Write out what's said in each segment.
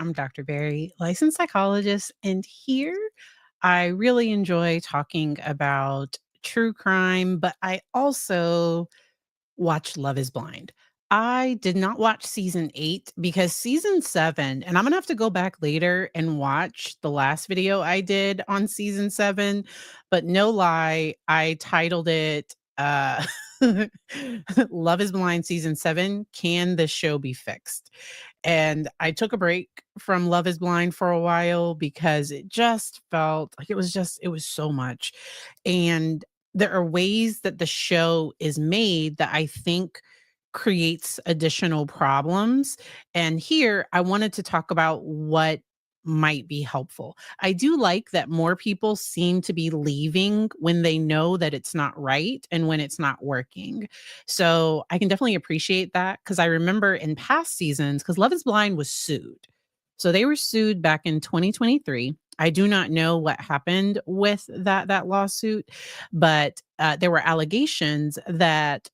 I'm Dr. Barry, licensed psychologist, and here I really enjoy talking about true crime, but I also watch Love is Blind. I did not watch season 8 because season 7, and I'm gonna have to go back later and watch the last video I did on season 7, but no lie, I titled it Love is Blind season 7, Can the Show Be Fixed? And I took a break from Love is Blind for a while because it just felt like it was so much. And there are ways that the show is made that I think creates additional problems. And here I wanted to talk about what might be helpful. I do like that more people seem to be leaving when they know that it's not right and when it's not working. So I can definitely appreciate that because I remember in past seasons, because Love is Blind was sued. So they were sued back in 2023. I do not know what happened with that lawsuit, but there were allegations that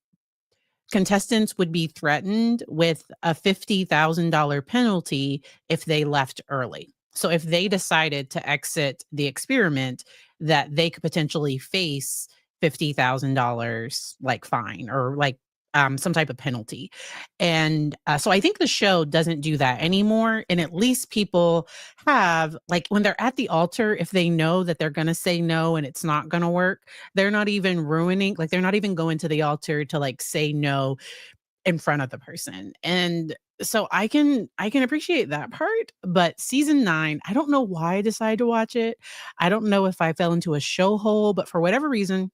contestants would be threatened with a $50,000 penalty if they left early. So if they decided to exit the experiment, that they could potentially face $50,000 like fine or like some type of penalty. And so I think the show doesn't do that anymore. And at least people have, like, when they're at the altar, if they know that they're going to say no and it's not going to work, they're not even ruining, like, they're not even going to the altar to like say no in front of the person. And so I can appreciate that part, but season 9, I don't know why I decided to watch it. I don't know if I fell into a show hole, but for whatever reason,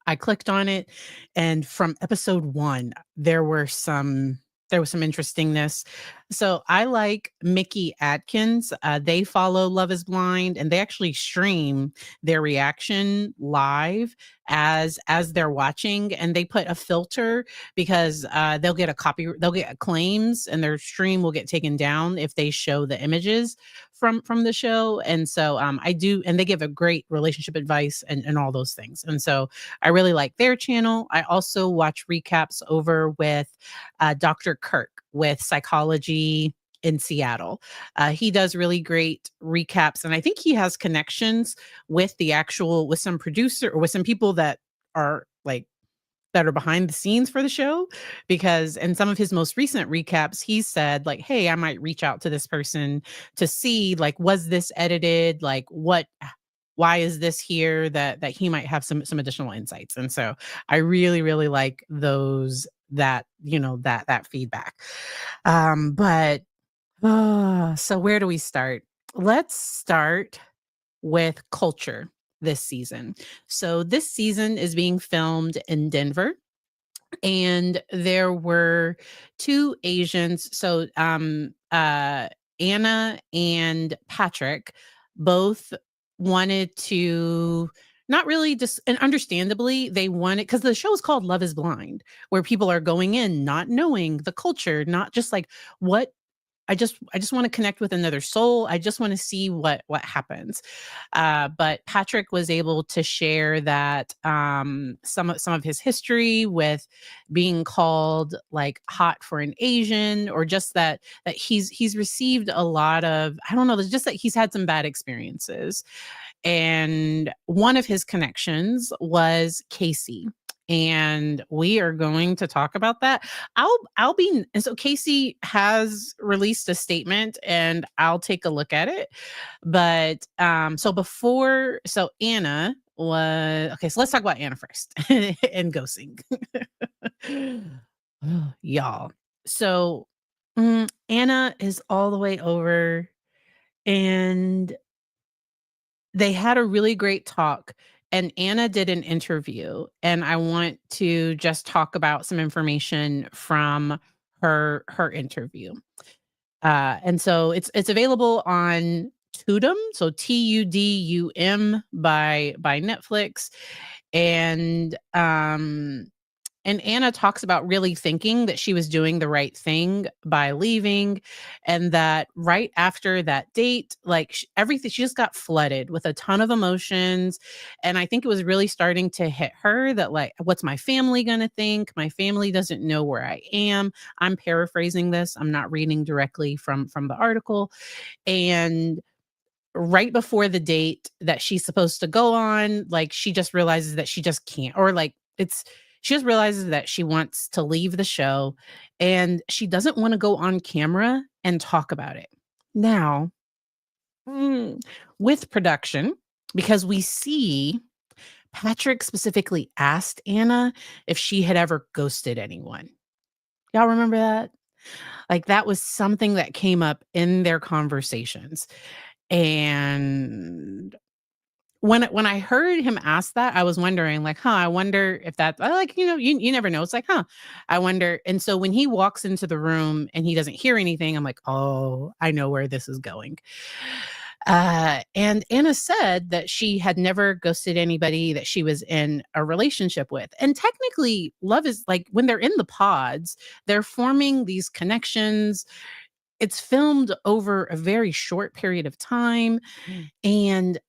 I clicked on it, and from episode 1, there was some interestingness. So I like Mickey Atkins. They follow Love is Blind, and they actually stream their reaction live as they're watching, and they put a filter because they'll get claims, and their stream will get taken down if they show the images from the show. And so I do, and they give a great relationship advice and all those things. And so I really like their channel. I also watch recaps over with Dr. Kirk with Psychology in Seattle. He does really great recaps, and I think he has connections with some producer or with some people that are like that are behind the scenes for the show, because in some of his most recent recaps he said like, hey, I might reach out to this person to see, like, was this edited, like why is this here, that he might have some additional insights. And so I really like those, that that feedback. But so where do we start? Let's start with culture this season. So this season is being filmed in Denver, and there were two Asians. So Anna and Patrick both wanted to, not really just, and understandably they wanted, because the show is called Love is Blind, where people are going in not knowing the culture, not just like, what I just want to connect with another soul. I just want to see what happens. But Patrick was able to share that some of his history with being called like hot for an Asian, or just that he's received a lot of, I don't know, it's just that he's had some bad experiences. And one of his connections was Casey. And we are going to talk about that. And so Casey has released a statement, and I'll take a look at it. But so Anna was okay, so let's talk about Anna first and ghosting. Y'all. So Anna is all the way over, and they had a really great talk, and Anna did an interview, and I want to just talk about some information from her interview. And so it's available on Tudum, so Tudum by Netflix. And And Anna talks about really thinking that she was doing the right thing by leaving, and that right after that date, like, everything, she just got flooded with a ton of emotions. And I think it was really starting to hit her that, like, what's my family going to think? My family doesn't know where I am. I'm paraphrasing this. I'm not reading directly from the article. And right before the date that she's supposed to go on, like, she just realizes that she just can't, or like, she just realizes that she wants to leave the show, and she doesn't want to go on camera and talk about it. Now, mm, with production, because we see Patrick specifically asked Anna if she had ever ghosted anyone. Y'all remember that? Like, that was something that came up in their conversations. And when I heard him ask that, I was wondering, like, "Huh, I wonder if that," I like, you never know. It's like, "Huh, I wonder." And so when he walks into the room and he doesn't hear anything, I'm like, "Oh, I know where this is going." And Anna said that she had never ghosted anybody that she was in a relationship with. And technically, love is like, when they're in the pods, they're forming these connections. It's filmed over a very short period of time. And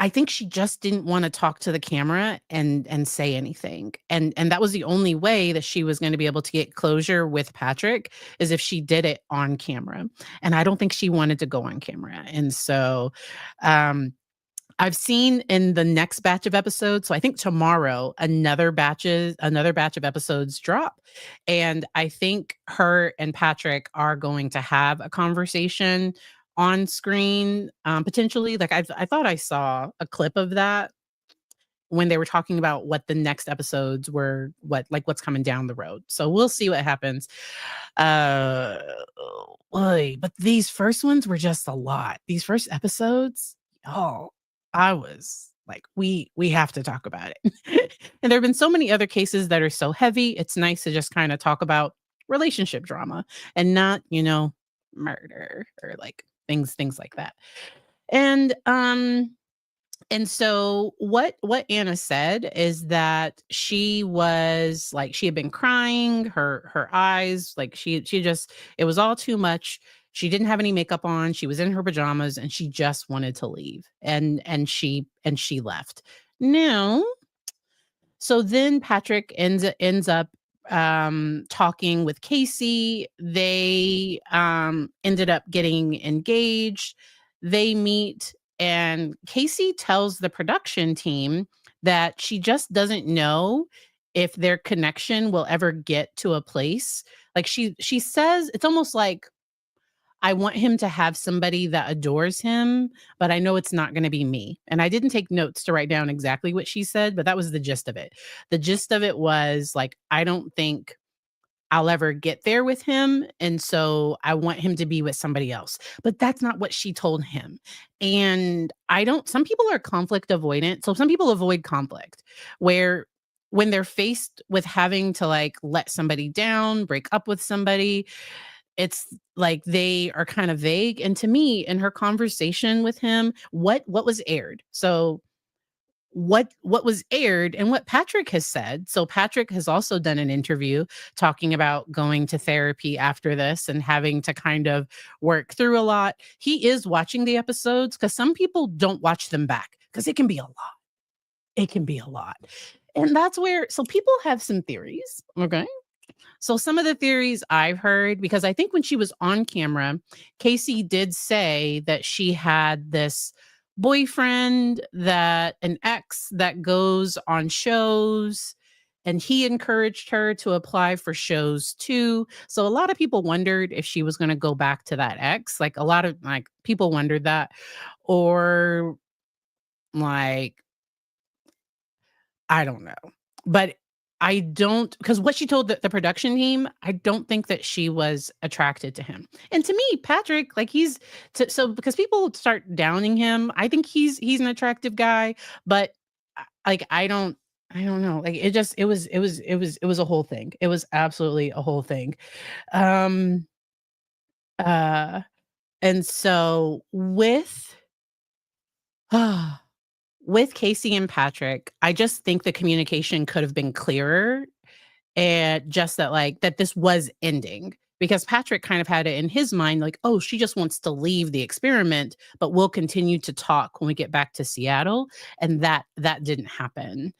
I think she just didn't wanna talk to the camera and say anything, and that was the only way that she was gonna be able to get closure with Patrick, is if she did it on camera, and I don't think she wanted to go on camera. And so, um I've seen in the next batch of episodes, so I think tomorrow, another batch of episodes drop, and I think her and Patrick are going to have a conversation on screen, potentially. Like, I thought I saw a clip of that when they were talking about what the next episodes were, what's coming down the road. So we'll see what happens. Uh, Oy, but these first ones were just a lot. These first episodes, oh, I was like, we have to talk about it. And there have been so many other cases that are so heavy. It's nice to just kind of talk about relationship drama and not, murder or like things like that. And so what Anna said is that she had been crying, her eyes, like, she just, it was all too much. She didn't have any makeup on. She was in her pajamas and she just wanted to leave. And she left. Now, so then Patrick ends up talking with Casey. They ended up getting engaged. They meet, and Casey tells the production team that she just doesn't know if their connection will ever get to a place. Like, she says it's almost like, I want him to have somebody that adores him, but I know it's not gonna be me. And I didn't take notes to write down exactly what she said, but that was the gist of it. The gist of it was, like, I don't think I'll ever get there with him, and so I want him to be with somebody else. But that's not what she told him. And I don't some people are conflict avoidant, so some people avoid conflict, where when they're faced with having to, like, let somebody down, break up with somebody, it's like they are kind of vague. And to me, in her conversation with him, what was aired? So what was aired and what Patrick has said. So Patrick has also done an interview talking about going to therapy after this and having to kind of work through a lot. He is watching the episodes because some people don't watch them back because it can be a lot. It can be a lot. And that's where, so people have some theories. Okay. So some of the theories I've heard, because I think when she was on camera, Casey did say that she had this boyfriend, that an ex that goes on shows, and he encouraged her to apply for shows too. So a lot of people wondered if she was going to go back to that ex. Like, a lot of, like, people wondered that, or like, I don't know. But I don't, because what she told the production team, I don't think that she was attracted to him. And to me, Patrick, like, so because people start downing him, I think he's an attractive guy, but like, I don't know. Like, it was a whole thing. It was absolutely a whole thing. Um uh and so with with Casey and Patrick, I just think the communication could have been clearer, and just that, like, that this was ending, because Patrick kind of had it in his mind, like, "Oh, she just wants to leave the experiment, but we'll continue to talk when we get back to Seattle," and that didn't happen.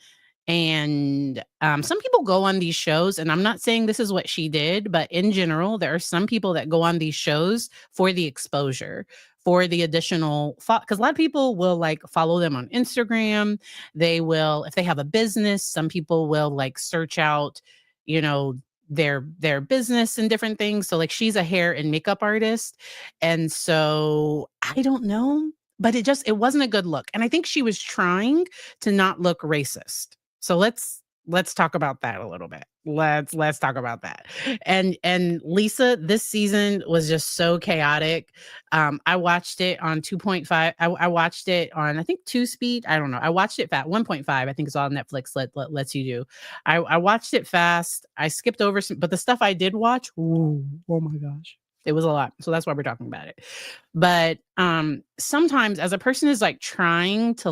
And, some people go on these shows, and I'm not saying this is what she did, but in general, there are some people that go on these shows for the exposure, for the additional, because a lot of people will, like, follow them on Instagram. They will, if they have a business, some people will, like, search out, you know, their business and different things. So, like, she's a hair and makeup artist, and so I don't know, but it wasn't a good look, and I think she was trying to not look racist. So let's talk about that a little bit. Let's talk about that. And Lisa, this season was just so chaotic. I watched it on 2.5. I watched it on, I think, 2 speed. I don't know. I watched it fast. 1.5, I think, is all Netflix lets you do. I watched it fast. I skipped over some, but the stuff I did watch, ooh, oh my gosh. It was a lot. So that's why we're talking about it. But sometimes as a person is like trying to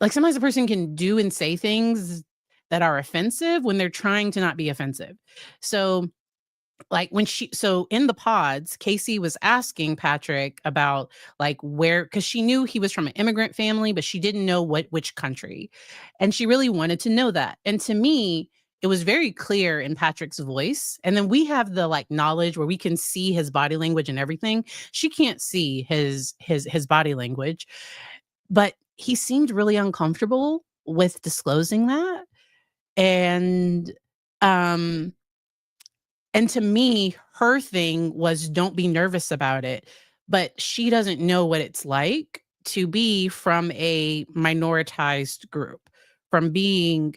sometimes a person can do and say things that are offensive when they're trying to not be offensive. So, like, so in the pods, Casey was asking Patrick about, like, where, because she knew he was from an immigrant family, but she didn't know which country. And she really wanted to know that. And to me, it was very clear in Patrick's voice. And then we have the, like, knowledge where we can see his body language and everything. She can't see his body language, but he seemed really uncomfortable with disclosing that. And, um, and to me, her thing was, don't be nervous about it. But she doesn't know what it's like to be from a minoritized group, from being,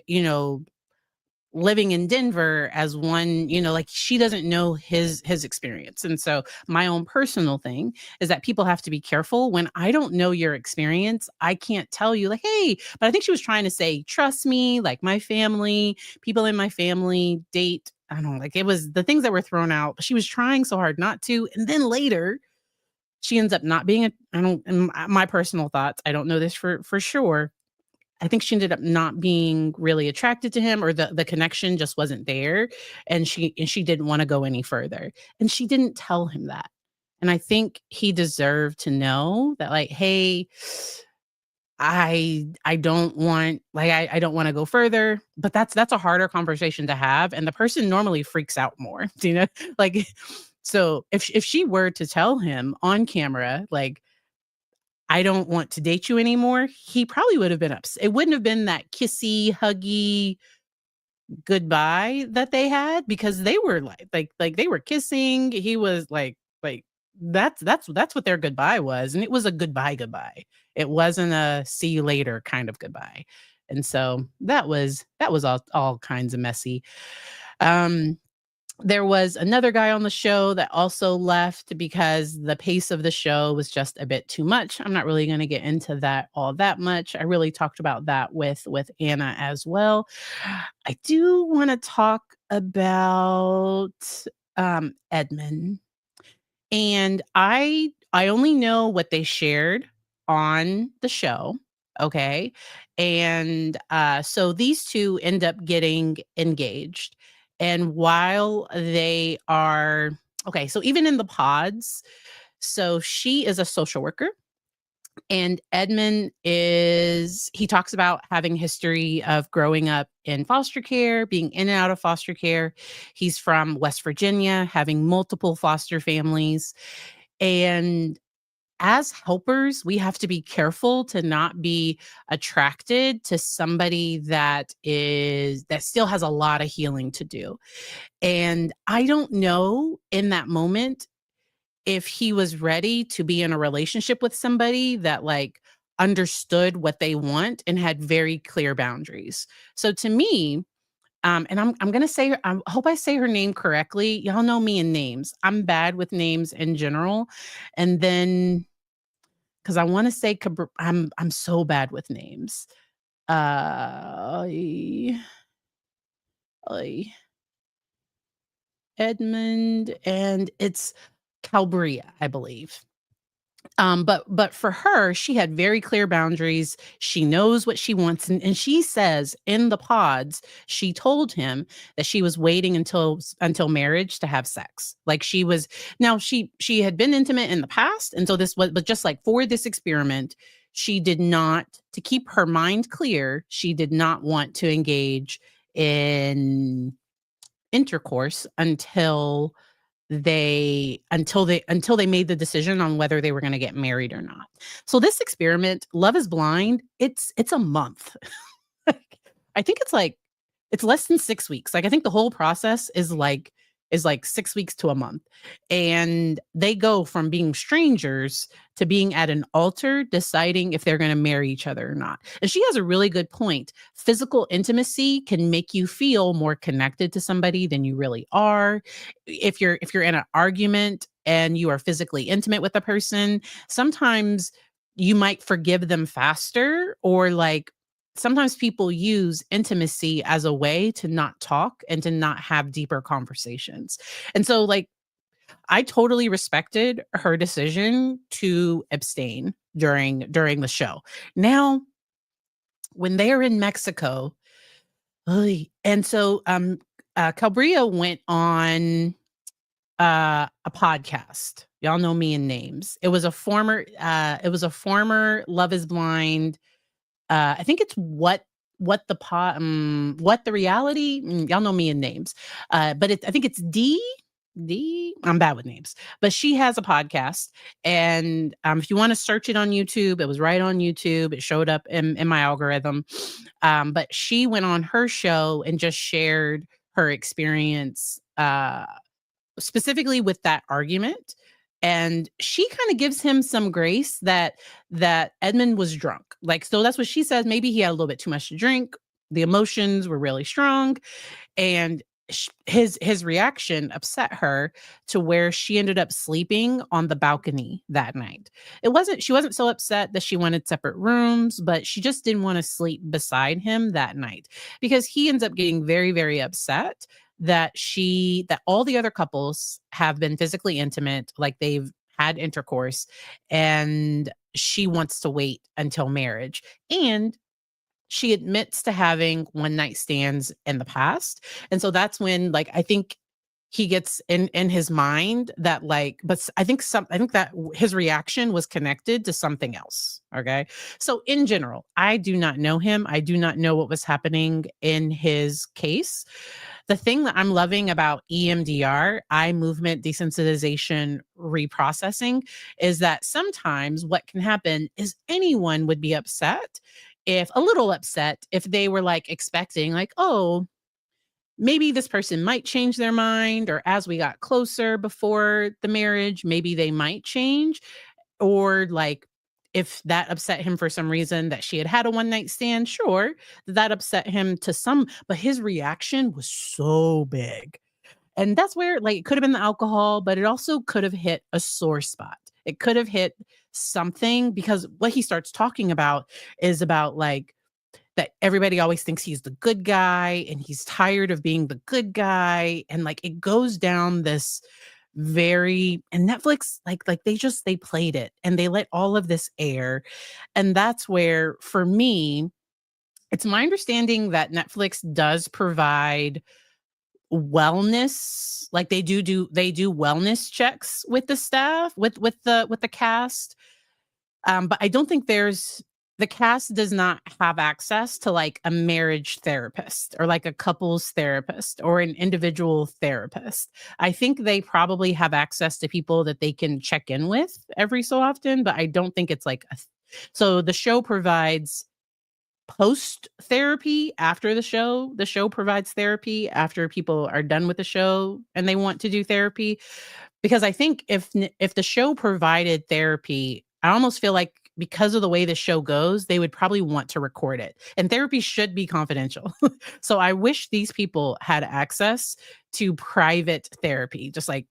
living in Denver as one, like, she doesn't know his experience. And so my own personal thing is that people have to be careful. When I don't know your experience, I can't tell you, like, hey, but I think she was trying to say, trust me, like, my family, people in my family date. I don't know, like, it was the things that were thrown out. But she was trying so hard not to. And then later she ends up not being I don't, in my personal thoughts, I don't know this for sure. I think she ended up not being really attracted to him, or the connection just wasn't there, and she didn't wanna go any further, and she didn't tell him that. And I think he deserved to know that, like, "Hey, I don't want, like, I don't wanna go further," but that's a harder conversation to have, and the person normally freaks out more, do you know? Like, so if she were to tell him on camera, like, I don't want to date you anymore, he probably would have been upset. It wouldn't have been that kissy, huggy goodbye that they had, because they were like they were kissing. He was like that's what their goodbye was, and it was a goodbye. It wasn't a see you later kind of goodbye. And so that was all kinds of messy. Um there was another guy on the show that also left because the pace of the show was just a bit too much. I'm not really going to get into that all that much. I really talked about that with Anna as well. I do want to talk about Edmund. And I only know what they shared on the show, okay? And, so these 2 end up getting engaged, and while they are okay, so even in the pods, so she is a social worker, and Edmund he talks about having history of growing up in foster care, being in and out of foster care. He's from West Virginia, having multiple foster families. And as helpers, we have to be careful to not be attracted to somebody that still has a lot of healing to do. And I don't know in that moment if he was ready to be in a relationship with somebody that, like, understood what they want and had very clear boundaries. So to me, and I'm gonna say I hope I say her name correctly. Y'all know me and names. I'm bad with names in general. And then, because I wanna say I'm so bad with names. Oy, oy, Edmund, and it's Calbria, I believe. But for her, she had very clear boundaries. She knows what she wants, and she says in the pods, she told him that she was waiting until marriage to have sex. Like she was now she had been intimate in the past, and so this was, but just like for this experiment, she did not, to keep her mind clear, she did not want to engage in intercourse until they made the decision on whether they were going to get married or not. So this experiment, Love is Blind, it's a month. I think it's less than 6 weeks. Like I think the whole process is like 6 weeks to a month. And they go from being strangers to being at an altar deciding if they're going to marry each other or not. And she has a really good point. Physical intimacy can make you feel more connected to somebody than you really are. If you're in an argument and you are physically intimate with a person, sometimes you might forgive them faster, or like sometimes people use intimacy as a way to not talk and to not have deeper conversations. And so like I totally respected her decision to abstain during the show. Now, when they are in Mexico, oy, and so Calbria went on a podcast. Y'all know me in names. It was a former Love is Blind. I think it's what the reality. Y'all know me in names, but I think it's D. I'm bad with names, but she has a podcast, and if you want to search it on YouTube, it was right on YouTube. It showed up in my algorithm. But she went on her show and just shared her experience, specifically with that argument. And she kind of gives him some grace that Edmund was drunk. Like, so that's what she says. Maybe he had a little bit too much to drink. The emotions were really strong, and his reaction upset her to where she ended up sleeping on the balcony that night. She wasn't so upset that she wanted separate rooms, but she just didn't want to sleep beside him that night, because he ends up getting very, very upset that all the other couples have been physically intimate, like they've had intercourse, and she wants to wait until marriage. And she admits to having one night stands in the past. And so that's when, like, I think he gets in his mind that, like, but I think that his reaction was connected to something else. Okay. So in general, I do not know him. I do not know what was happening in his case. The thing that I'm loving about EMDR, eye movement desensitization reprocessing, is that sometimes what can happen is anyone would be upset, if a little upset, if they were like expecting, like, oh, maybe this person might change their mind, or as we got closer before the marriage, maybe they might change, or like if that upset him for some reason that she had had a one night stand, sure, that upset him to some, but his reaction was so big. And that's where, like, it could have been the alcohol, but it also could have hit a sore spot. It could have hit something, because what he starts talking about is about like that everybody always thinks he's the good guy, and he's tired of being the good guy. And like it goes down this very, and Netflix, they played it and they let all of this air. And that's where, for me, it's my understanding that Netflix does provide wellness, like they do wellness checks with the staff, with the cast. But I don't think the cast does not have access to like a marriage therapist, or like a couples therapist, or an individual therapist. I think they probably have access to people that they can check in with every so often, but I don't think it's like so the show provides post therapy after the show. The show provides therapy after people are done with the show and they want to do therapy. Because I think if the show provided therapy, I almost feel like, because of the way the show goes, they would probably want to record it. And therapy should be confidential. So I wish these people had access to private therapy, just like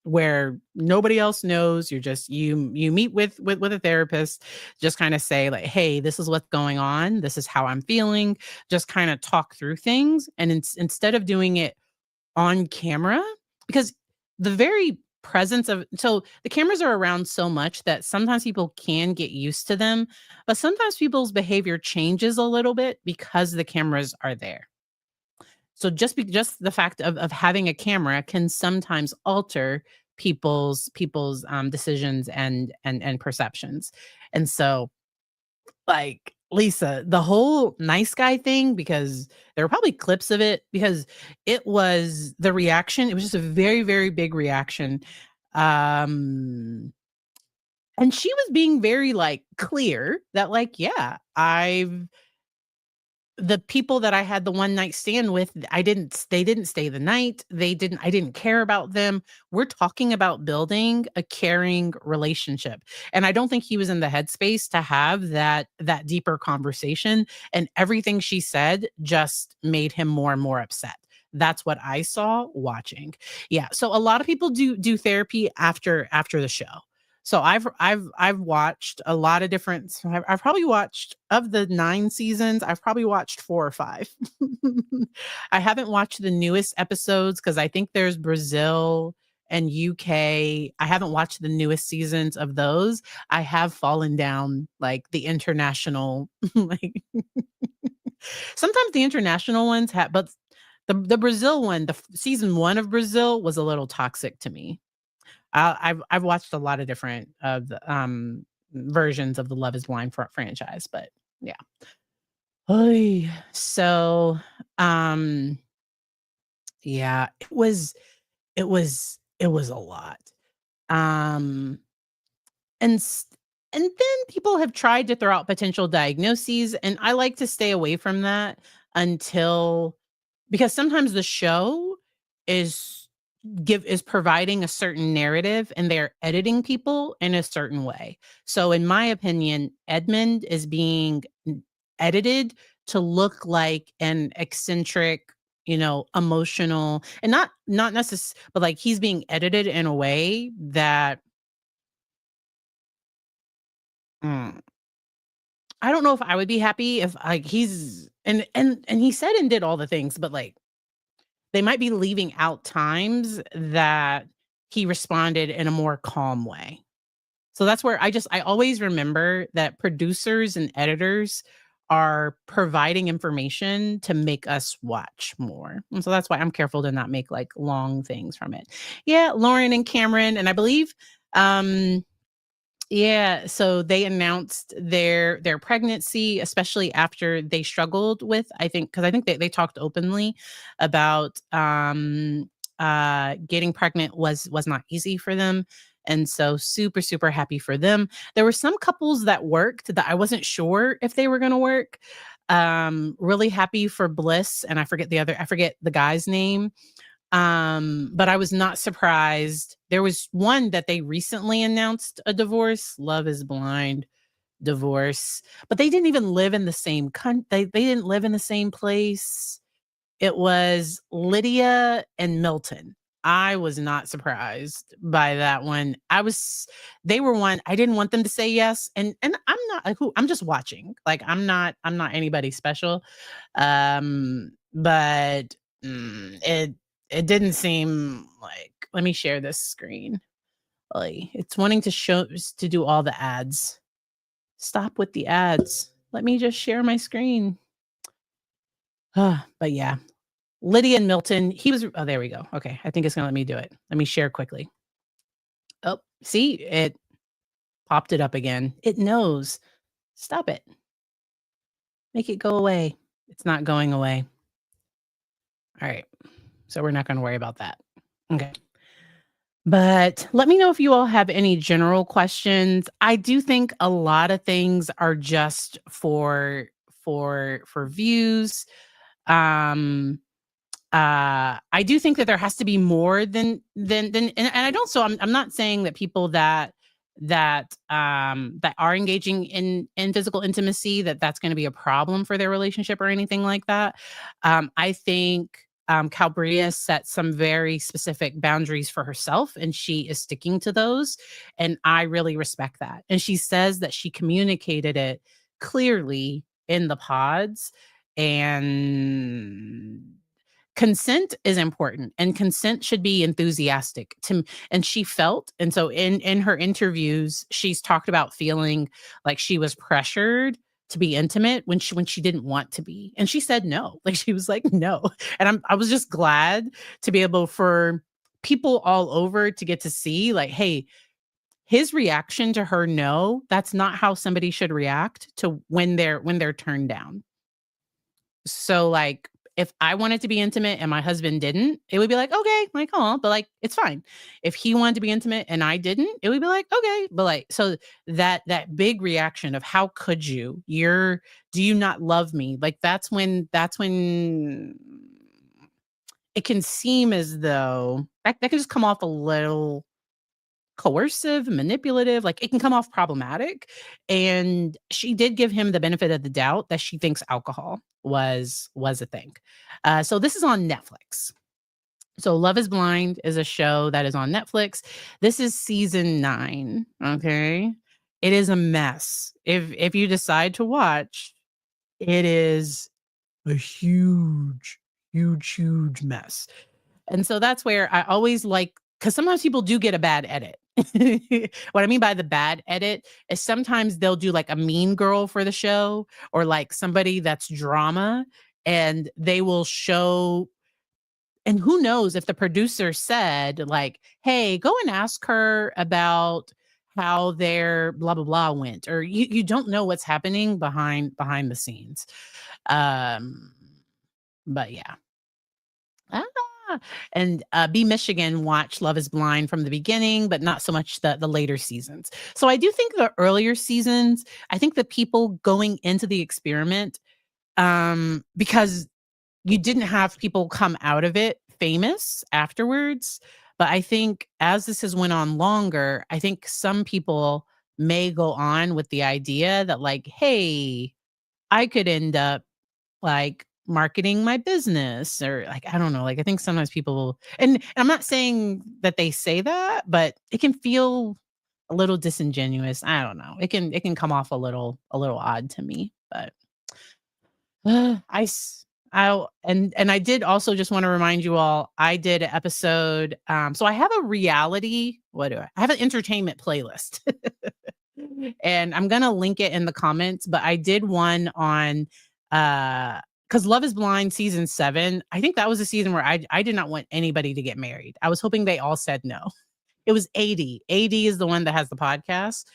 where nobody else knows. You meet with a therapist, just kind of say like, hey, this is what's going on, this is how I'm feeling, just kind of talk through things. And instead of doing it on camera, because the very presence of so the cameras are around so much that sometimes people can get used to them, but sometimes people's behavior changes a little bit because the cameras are there. So just the fact of having a camera can sometimes alter people's decisions and perceptions. And so, like, Lisa, the whole nice guy thing, because there were probably clips of it, because it was the reaction, it was just a very, very big reaction. Um, and she was being very, like, clear that, like, "Yeah, I've the people that I had the one night stand with, they didn't stay the night. I didn't care about them. We're talking about building a caring relationship." And I don't think he was in the headspace to have that deeper conversation. And everything she said just made him more and more upset. That's what I saw watching. Yeah. So a lot of people do therapy after the show. So I've watched a lot of different I've probably watched of the 9 seasons, I've probably watched 4 or 5. I haven't watched the newest episodes because I think there's Brazil and UK. I haven't watched the newest seasons of those. I have fallen down, like, the international, like, sometimes the international ones have, but the Brazil one, season 1 of Brazil was a little toxic to me. I've watched a lot of different of the, versions of the Love Is Blind franchise, but yeah. Oy. So, yeah, it was a lot. Um, and s and then people have tried to throw out potential diagnoses, and I like to stay away from that until, because sometimes the show is is providing a certain narrative and they're editing people in a certain way. So in my opinion, Edmund is being edited to look like an eccentric, emotional, and not necessarily, but like he's being edited in a way that, mm, I don't know if I would be happy if, like, he's and he said and did all the things, but, like, they might be leaving out times that he responded in a more calm way. So that's where I always remember that producers and editors are providing information to make us watch more. And so that's why I'm careful to not make, like, long things from it. Yeah, Lauren and Cameron, and I believe, um yeah, so they announced their pregnancy, especially after they struggled with, I think, because I think they talked openly about, getting pregnant was not easy for them. And so super, super happy for them. There were some couples that worked that I wasn't sure if they were gonna work. Really happy for Bliss, and I forget the guy's name. But I was not surprised. There was one that they recently announced a divorce, Love Is Blind divorce, but they didn't even live in the same they didn't live in the same place. It was Lydia and Milton. I was not surprised by that one. They were one I didn't want them to say yes, and I'm not like, who I'm just watching. Like, I'm not anybody special. But it didn't seem like, let me share this screen. Like, it's wanting to do all the ads. Stop with the ads. Let me just share my screen. But yeah, Lydia and Milton, oh, there we go. Okay, I think it's gonna let me do it. Let me share quickly. Oh, see, it popped it up again. It knows. Stop it. Make it go away. It's not going away. All right. So we're not gonna worry about that. Okay. But let me know if you all have any general questions. I do think a lot of things are just for views. Um I do think that there has to be more than and I don't, so I'm not saying that people that are engaging in physical intimacy, that's going to be a problem for their relationship or anything like that. I think Calbria set some very specific boundaries for herself, and she is sticking to those, and I really respect that. And she says that she communicated it clearly in the pods, and consent is important, and consent should be enthusiastic and she felt, and so in her interviews she's talked about feeling like she was pressured to be intimate when she didn't want to be, and she said no. Like, she was like no. And I was just glad to be able for people all over to get to see, like, hey, his reaction to her no, that's not how somebody should react to when they're turned down. So, like, if I wanted to be intimate and my husband didn't, it would be like, "Okay," like, "Oh," but, like, it's fine. If he wanted to be intimate and I didn't, it would be like, "Okay," but, like, so that big reaction of, "How could you? Do you not love me?" Like, that's when it can seem as though that can just come off a little coercive, manipulative, like, it can come off problematic, and she did give him the benefit of the doubt that she thinks alcohol was a thing. So this is on Netflix. So Love is Blind is a show that is on Netflix. This is season 9, okay? It is a mess. If you decide to watch, it is a huge, huge, huge mess. And so that's where I always like, because sometimes people do get a bad edit. What I mean by the bad edit is sometimes they'll do like a mean girl for the show or like somebody that's drama, and they will show, and who knows if the producer said like, "Hey, go and ask her about how their blah blah blah went," or you don't know what's happening behind the scenes. Um but yeah. Ah, and, B. Michigan watched Love is Blind from the beginning, but not so much the later seasons. So I do think the earlier seasons, I think the people going into the experiment, because you didn't have people come out of it famous afterwards, but I think as this has went on longer, I think some people may go on with the idea that like, "Hey, I could end up like marketing my business," or like, I don't know, like I think sometimes people will, and I'm not saying that they say that, but it can feel a little disingenuous. I don't know. It can come off a little odd to me, but I s I and I did also just want to remind you all, I did an episode, so I have a reality, what do I have an entertainment playlist. And I'm gonna link it in the comments, but I did one on, because Love is Blind season 7, I think that was a season where I did not want anybody to get married. I was hoping they all said no. It was 80. 80 is the one that has the podcast.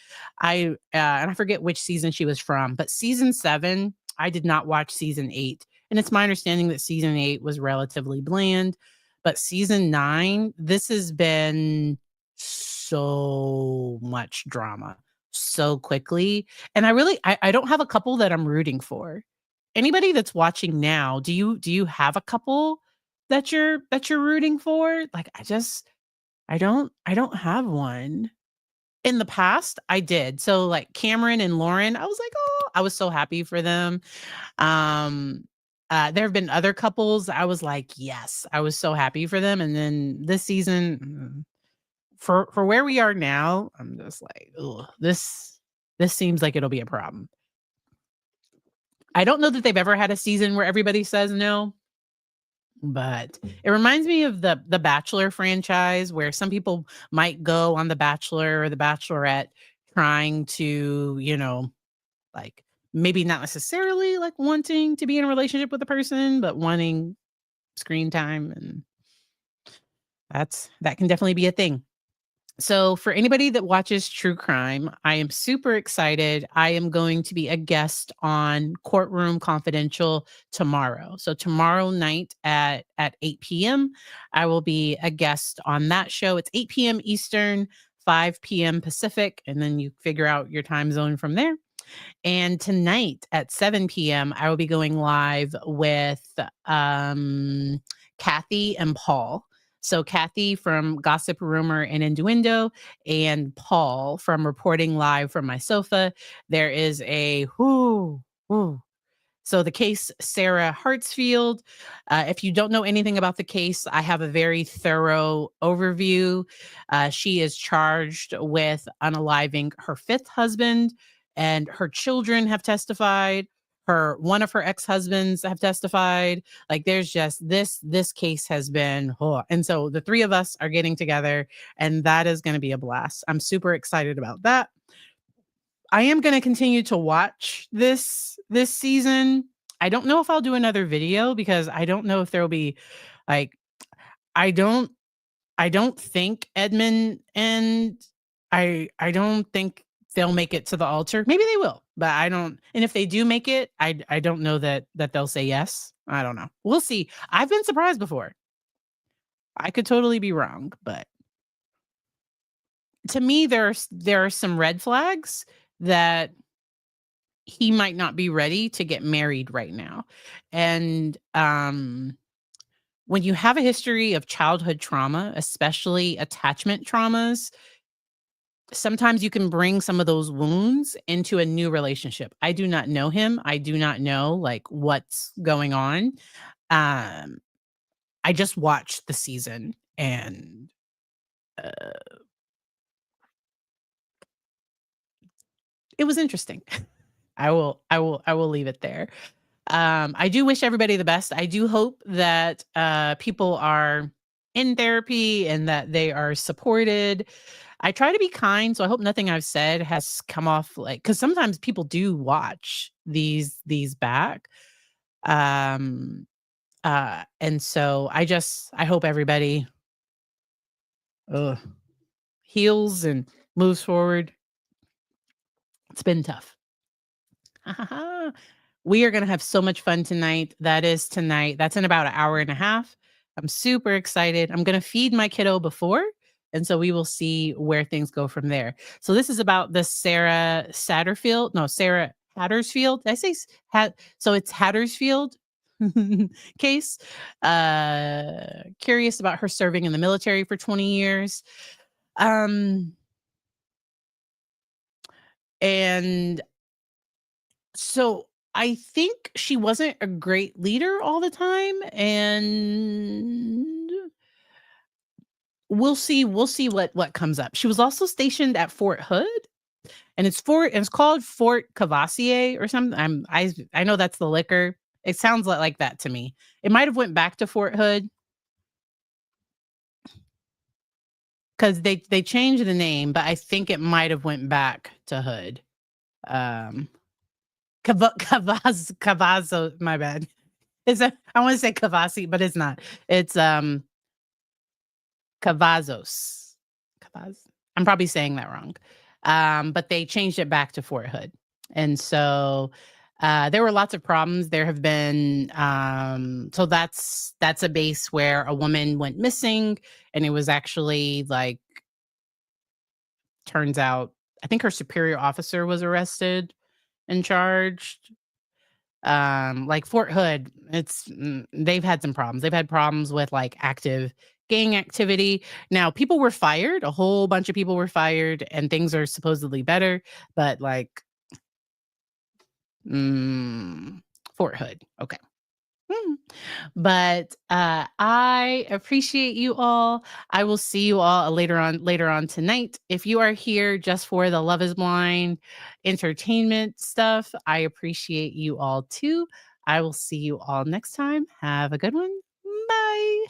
And I forget which season she was from, but season 7, I did not watch season 8. And it's my understanding that season 8 was relatively bland, but season 9, this has been so much drama so quickly. And I don't have a couple that I'm rooting for. Anybody that's watching now, do you have a couple that you're rooting for? Like, I don't have one. In the past, I did. So, like, Cameron and Lauren, I was like, "Oh," I was so happy for them. Um, there have been other couples, I was like, "Yes," I was so happy for them, and then this season, for where we are now, I'm just like, "Ugh, this seems like it'll be a problem." I don't know that they've ever had a season where everybody says no. But it reminds me of the Bachelor franchise where some people might go on The Bachelor or The Bachelorette trying to, like, maybe not necessarily like wanting to be in a relationship with a person, but wanting screen time, and that can definitely be a thing. So, for anybody that watches true crime, I am super excited. I am going to be a guest on Courtroom Confidential tomorrow. So, tomorrow night at 8 p.m., I will be a guest on that show. It's 8 p.m. Eastern, 5 p.m. Pacific, and then you figure out your time zone from there. And tonight at 7 p.m., I will be going live with Kathy and Paul. So Kathy from Gossip, Rumor, and Innuendo, and Paul from Reporting Live from My Sofa. There is a whoo. So the case Sarah Hartsfield. If you don't know anything about the case, I have a very thorough overview. She is charged with unaliving her fifth husband, and her children have testified. Her one of her ex-husbands have testified. Like there's just this case has been, oh, and so the three of us are getting together and that is going to be a blast. I'm super excited about that. I am going to continue to watch this season. I don't know if I'll do another video because I don't know if there will be like I don't I don't think Edmund and I don't think they'll make it to the altar. Maybe they will, but I don't. And if they do make it, I don't know that they'll say yes. I don't know. We'll see. I've been surprised before. I could totally be wrong, but to me, there are some red flags that he might not be ready to get married right now. And when you have a history of childhood trauma, especially attachment traumas, sometimes you can bring some of those wounds into a new relationship. I do not know him. I do not know like what's going on. Um, I just watched the season and uh, it was interesting. I will leave it there. I do wish everybody the best. I do hope that people are in therapy and that they are supported. I try to be kind, so I hope nothing I've said has come off like because sometimes people do watch these back. Um, and so I hope everybody uh, heals and moves forward. It's been tough. We are gonna have so much fun tonight. That is tonight. That's in about an hour and a half. I'm super excited. I'm gonna feed my kiddo before, and so we will see where things go from there. So this is about the Sarah Hattersfield. Did I say so it's Hattersfield case. Curious about her serving in the military for 20 years. Um, and So I think she wasn't a great leader all the time, and we'll see what comes up. She was also stationed at Fort Hood, and it's called Fort Cavassier or something. I know that's the liquor. It sounds like that to me. It might have went back to Fort Hood because they changed the name, but I think it might have went back to Hood. Um, Cavazzo, my bad. Is that I wanna say Kavasi, but it's not. It's, Cavazos. Cavaz I'm probably saying that wrong. But they changed it back to Fort Hood. And so, there were lots of problems. There have been, so that's a base where a woman went missing, and it was actually, like, turns out I think her superior officer was arrested and charged. Like Fort Hood, they've had some problems. They've had problems with like active gang activity. Now, people were fired, a whole bunch of people were fired, and things are supposedly better, but like mm, Fort Hood. Okay. Hmm. But I appreciate you all. I will see you all later on tonight. If you are here just for the Love is Blind entertainment stuff, I appreciate you all too. I will see you all next time. Have a good one. Bye.